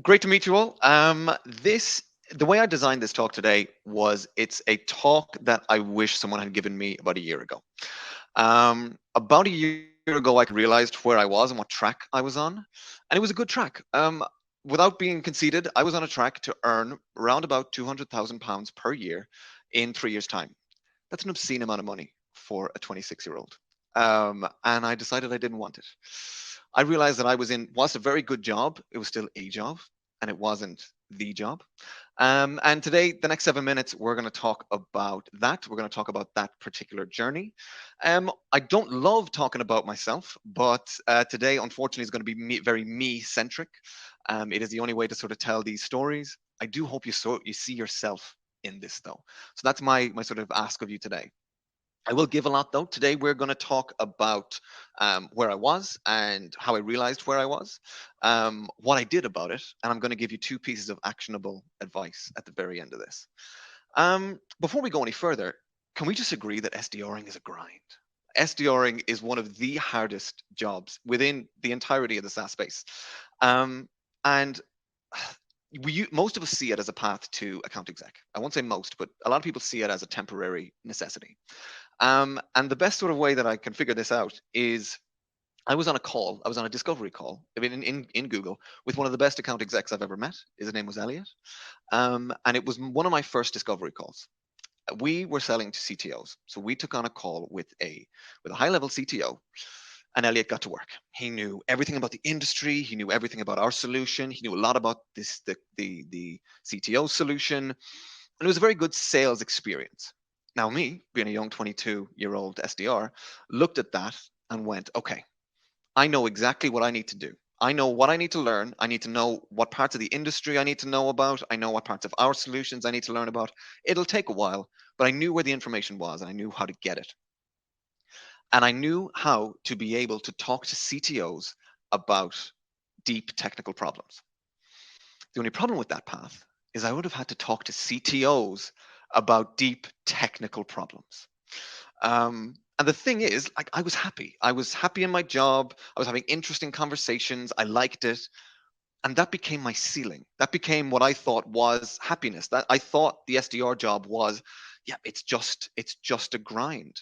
Great to meet you all. The way I designed this talk today was it's a talk that I wish someone had given me about a year ago. About a year ago, I realized where I was and what track I was on, and it was a good track. Without being conceited, I was on a track to earn around about £200,000 per year in 3 years' time. That's an obscene amount of money for a 26-year-old. And I decided I didn't want it. I realized that whilst a very good job, it was still a job, and it wasn't the job. And today, the next 7 minutes, we're going to talk about that. We're going to talk about that particular journey. I don't love talking about myself, but today, unfortunately, is going to be very me-centric. It is the only way to sort of tell these stories. I do hope you see yourself in this, though. So that's my sort of ask of you today. I will give a lot, though. Today, we're going to talk about where I was and how I realized where I was, what I did about it, and I'm going to give you 2 pieces of actionable advice at the very end of this. Before we go any further, can we just agree that SDRing is a grind? SDRing is one of the hardest jobs within the entirety of the SaaS space. And most of us see it as a path to account exec. I won't say most, but a lot of people see it as a temporary necessity. And the best sort of way that I can figure this out is I was on a discovery call in Google with one of the best account execs I've ever met. His name was Elliot. And it was one of my first discovery calls. We were selling to CTOs. So we took on a call with a high-level CTO, and Elliot got to work. He knew everything about the industry. He knew everything about our solution. He knew a lot about the CTO solution. And it was a very good sales experience. Now, me, being a young 22-year-old SDR, looked at that and went, okay, I know exactly what I need to do. I know what I need to learn. I need to know what parts of the industry I need to know about. I know what parts of our solutions I need to learn about. It'll take a while, but I knew where the information was and I knew how to get it. And I knew how to be able to talk to CTOs about deep technical problems. The only problem with that path is I would have had to talk to CTOs about deep technical problems. And the thing is, like, I was happy. I was happy in my job. I was having interesting conversations. I liked it. And that became my ceiling. That became what I thought was happiness. That I thought the SDR job was, yeah, it's just a grind.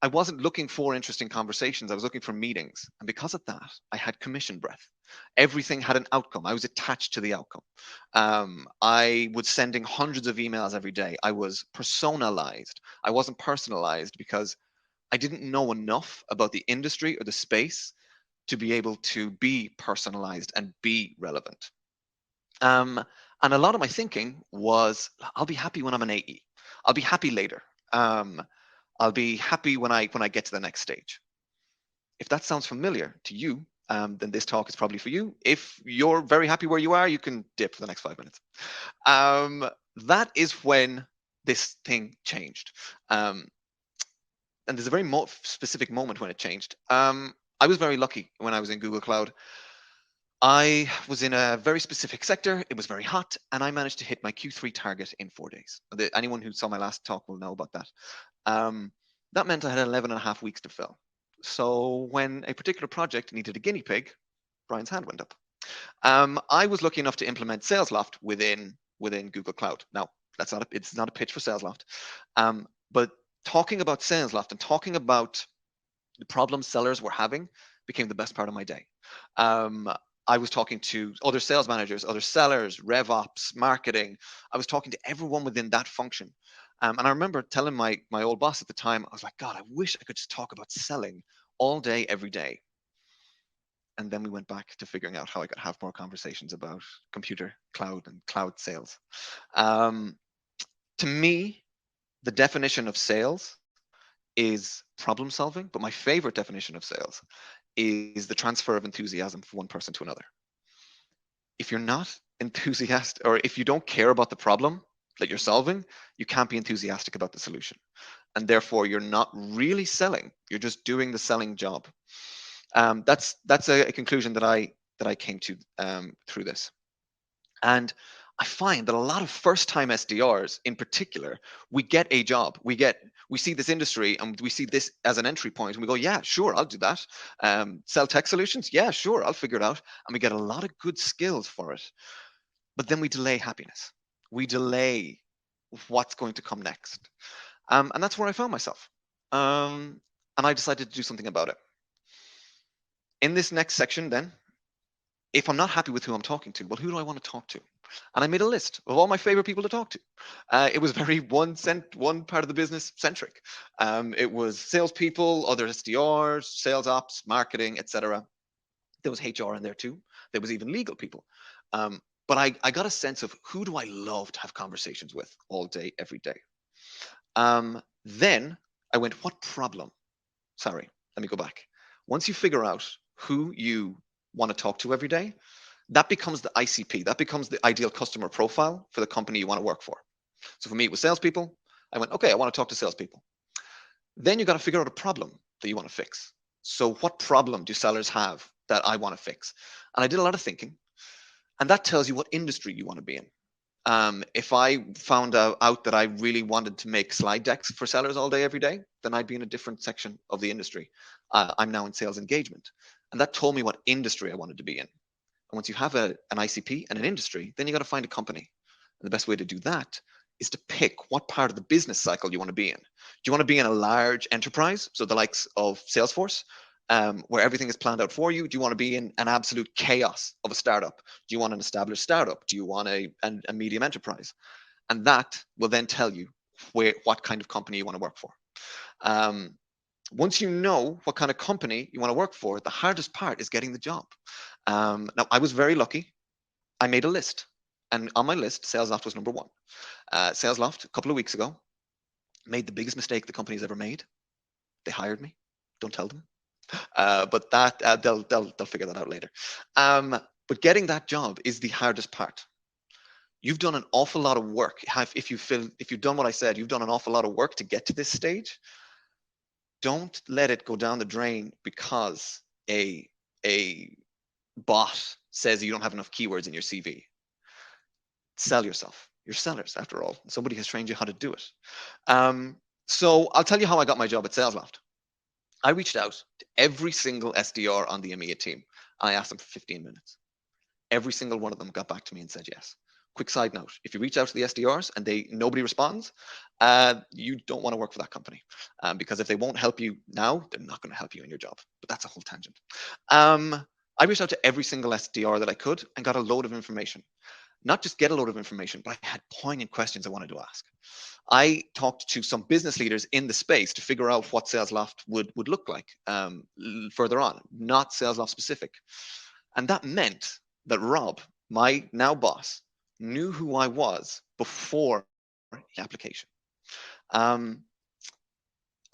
I wasn't looking for interesting conversations. I was looking for meetings. And because of that, I had commission breath. Everything had an outcome. I was attached to the outcome. I was sending hundreds of emails every day. I was personalized. I wasn't personalized because I didn't know enough about the industry or the space to be able to be personalized and be relevant. And a lot of my thinking was, I'll be happy when I'm an AE. I'll be happy later. I'll be happy when I get to the next stage. If that sounds familiar to you, then this talk is probably for you. If you're very happy where you are, you can dip for the next 5 minutes. That is when this thing changed. And there's a very specific moment when it changed. I was very lucky when I was in Google Cloud. I was in a very specific sector. It was very hot, and I managed to hit my Q3 target in 4 days. Anyone who saw my last talk will know about that. That meant I had 11 and a half weeks to fill. So when a particular project needed a guinea pig, Bryan's hand went up. I was lucky enough to implement Salesloft within Google Cloud. Now, it's not a pitch for Salesloft, but talking about Salesloft and talking about the problems sellers were having became the best part of my day. I was talking to other sales managers, other sellers, RevOps, marketing. I was talking to everyone within that function. And I remember telling my old boss at the time, I was like, God, I wish I could just talk about selling all day, every day. And then we went back to figuring out how I could have more conversations about computer, cloud, and cloud sales. To me, the definition of sales is problem solving, but my favorite definition of sales is the transfer of enthusiasm from one person to another. If you're not enthusiastic, or if you don't care about the problem that you're solving, you can't be enthusiastic about the solution. And therefore, you're not really selling. You're just doing the selling job. That's a conclusion that I came to through this. And I find that a lot of first-time SDRs, in particular, we get a job. We We see this industry and we see this as an entry point, and we go, yeah, sure, I'll do that. Sell tech solutions, yeah, sure, I'll figure it out. And we get a lot of good skills for it. But then we delay happiness. We delay what's going to come next. And that's where I found myself. And I decided to do something about it. In this next section, then, if I'm not happy with who I'm talking to, well, who do I want to talk to? And I made a list of all my favorite people to talk to. It was very one part of the business centric. It was salespeople, other SDRs, sales ops, marketing, etc. There was HR in there too. There was even legal people. But I got a sense of who do I love to have conversations with all day, every day. Then I went, what problem? Sorry, let me go back. Once you figure out who you want to talk to every day, that becomes the ICP. That becomes the ideal customer profile for the company you want to work for. So for me, it was salespeople. I went, okay, I want to talk to salespeople. Then you got to figure out a problem that you want to fix. So what problem do sellers have that I want to fix? And I did a lot of thinking, and that tells you what industry you want to be in. If I found out that I really wanted to make slide decks for sellers all day, every day, then I'd be in a different section of the industry. I'm now in sales engagement. And that told me what industry I wanted to be in. And once you have an ICP and an industry, then you got to find a company. And the best way to do that is to pick what part of the business cycle you want to be in. Do you want to be in a large enterprise, so the likes of Salesforce, where everything is planned out for you? Do you want to be in an absolute chaos of a startup? Do you want an established startup? Do you want a medium enterprise? And that will then tell you what kind of company you want to work for. Once you know what kind of company you want to work for, the hardest part is getting the job. Now, I was very lucky. I made a list. And on my list, Sales Loft was number one. Sales Loft, a couple of weeks ago, made the biggest mistake the company's ever made. They hired me. Don't tell them. But that they'll figure that out later. But getting that job is the hardest part. You've done an awful lot of work. If you've done what I said, you've done an awful lot of work to get to this stage. Don't let it go down the drain because a bot says you don't have enough keywords in your CV. Sell yourself. You're sellers, after all. Somebody has trained you how to do it. So I'll tell you how I got my job at Salesloft. I reached out to every single SDR on the EMEA team, and I asked them for 15 minutes. Every single one of them got back to me and said yes. Quick side note, if you reach out to the SDRs and nobody responds, you don't want to work for that company, because if they won't help you now, they're not going to help you in your job. But that's a whole tangent. I reached out to every single SDR that I could and got a load of information. Not just get a load of information, but I had poignant questions I wanted to ask. I talked to some business leaders in the space to figure out what Salesloft would look like further on, not Salesloft specific. And that meant that Rob, my now boss, knew who I was before the application. I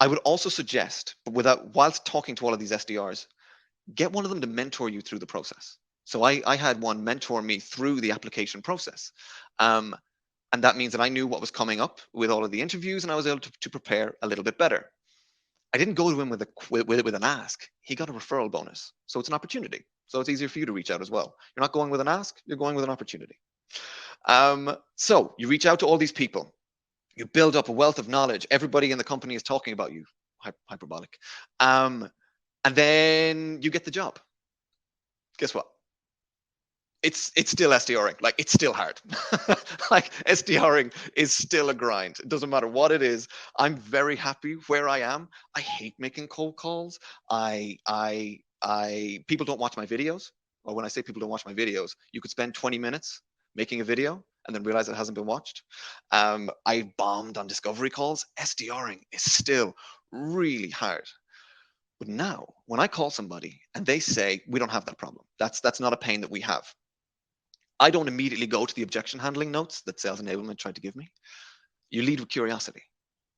would also suggest, whilst talking to all of these SDRs, get one of them to mentor you through the process. So I had one mentor me through the application process. And that means that I knew what was coming up with all of the interviews, and I was able to prepare a little bit better. I didn't go to him with an ask. He got a referral bonus. So it's an opportunity. So it's easier for you to reach out as well. You're not going with an ask, you're going with an opportunity. So you reach out to all these people. You build up a wealth of knowledge. Everybody in the company is talking about you. Hyperbolic. And then you get the job. Guess what? It's still SDRing. Like, it's still hard. Like, SDRing is still a grind. It doesn't matter what it is. I'm very happy where I am. I hate making cold calls. People don't watch my videos. Or when I say people don't watch my videos, you could spend 20 minutes making a video and then realize it hasn't been watched. I bombed on discovery calls. SDRing is still really hard. But now, when I call somebody and they say, we don't have that problem, that's not a pain that we have, I don't immediately go to the objection handling notes that sales enablement tried to give me. You lead with curiosity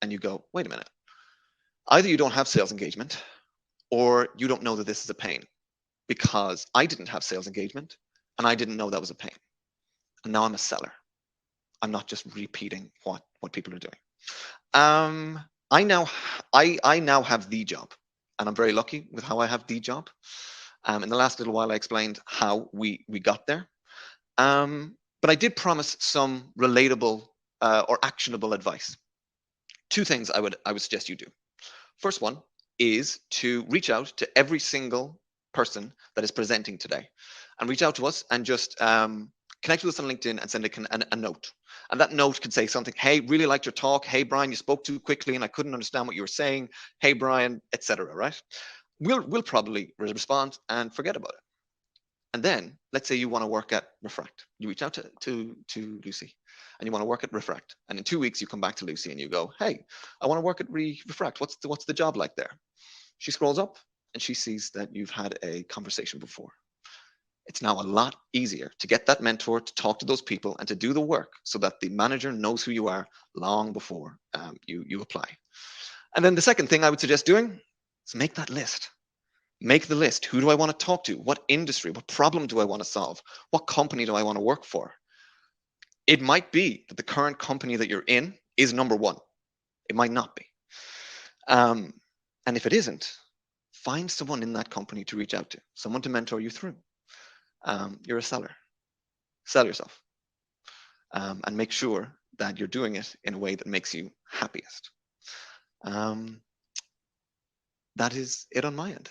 and you go, wait a minute. Either you don't have sales engagement or you don't know that this is a pain, because I didn't have sales engagement and I didn't know that was a pain. And now I'm a seller. I'm not just repeating what people are doing. I now have the job, and I'm very lucky with how I have the job. In the last little while, I explained how we got there. But I did promise some relatable or actionable advice. Two things I would suggest you do. First one is to reach out to every single person that is presenting today, and reach out to us and just connect with us on LinkedIn and send a note. And that note could say something, hey, really liked your talk. Hey, Bryan, you spoke too quickly and I couldn't understand what you were saying. Hey, Bryan, etc. Right? We'll probably respond and forget about it. And then let's say you want to work at Refract. You reach out to Lucy and you want to work at Refract. And in 2 weeks, you come back to Lucy and you go, hey, I want to work at Refract. What's the job like there? She scrolls up and she sees that you've had a conversation before. It's now a lot easier to get that mentor to talk to those people and to do the work so that the manager knows who you are long before you apply. And then the second thing I would suggest doing is make that list. Make the list. Who do I want to talk to? What industry? What problem do I want to solve? What company do I want to work for? It might be that the current company that you're in is number one. It might not be. And if it isn't, find someone in that company to reach out to, someone to mentor you through. You're a seller. Sell yourself. And make sure that you're doing it in a way that makes you happiest. That is it on my end.